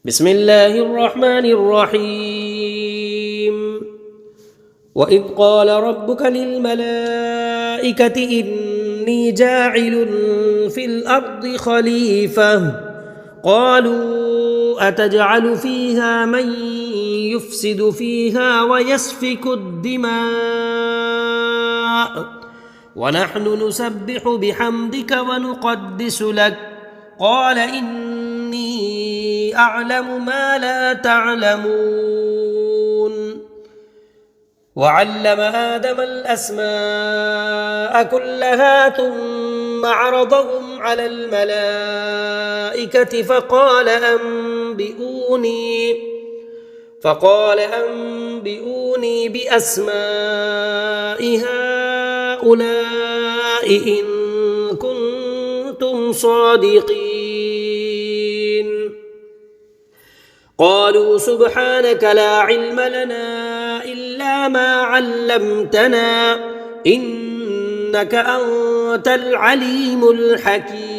بسم الله الرحمن الرحيم. وإذ قال ربك للملائكة إني جاعل في الأرض خليفة قالوا أتجعل فيها من يفسد فيها ويسفك الدماء ونحن نسبح بحمدك ونقدس لك قال إني أعلم ما لا تعلمون. وعلم آدم الأسماء كلها ثم عرضهم على الملائكة فقال أنبئوني بأسماء هؤلاء إن كنتم صادقين. قالوا سبحانك لا علم لنا إلا ما علمتنا إنك أنت العليم الحكيم.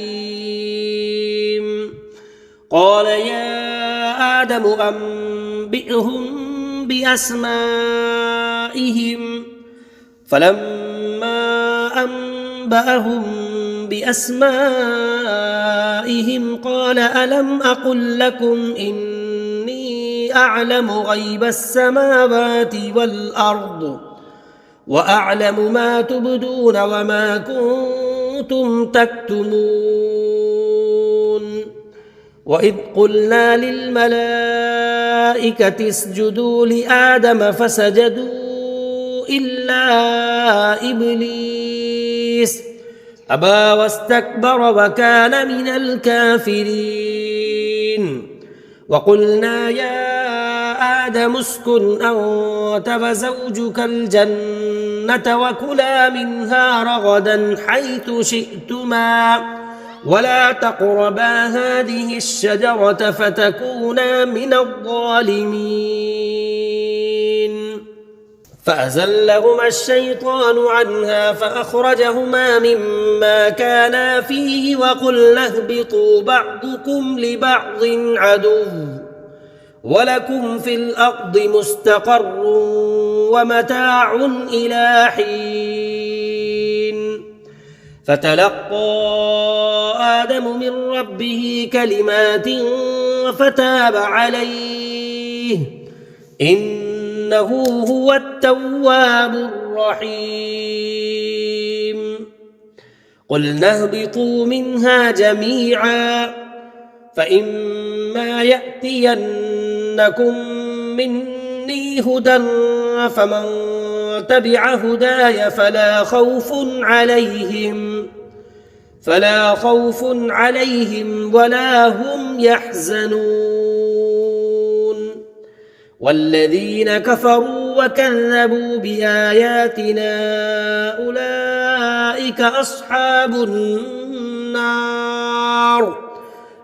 قال يا آدم أنبئهم بأسمائهم فلما أنبأهم بأسمائهم قال ألم أقل لكم إني أعلم غيب السماوات والأرض وأعلم ما تبدون وما كنتم تكتمون. وإذ قلنا للملائكة اسجدوا لآدم فسجدوا إلا إبليس أبى واستكبر وكان من الكافرين. وقلنا يا آدم اسكن أنت وزوجك الجنة وكلا منها رغدا حيث شئتما ولا تقربا هذه الشجرة فتكونا من الظالمين. فأزلهما الشيطان عنها فأخرجهما مما كانا فيه وقلنا اهبطوا بعضكم لبعض عدو ولكم في الأرض مستقر ومتاع إلى حين. فتلقى آدم من ربه كلمات فتاب عليه إنه هو التواب الرحيم. قلنا اهبطوا منها جميعا فإما يأتينكم مني هدى فمن تبع هداي فلا خوف عليهم ولا هم يحزنون. والذين كفروا وكذبوا بآياتنا أولئك أصحاب النار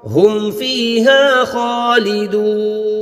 هم فيها خالدون.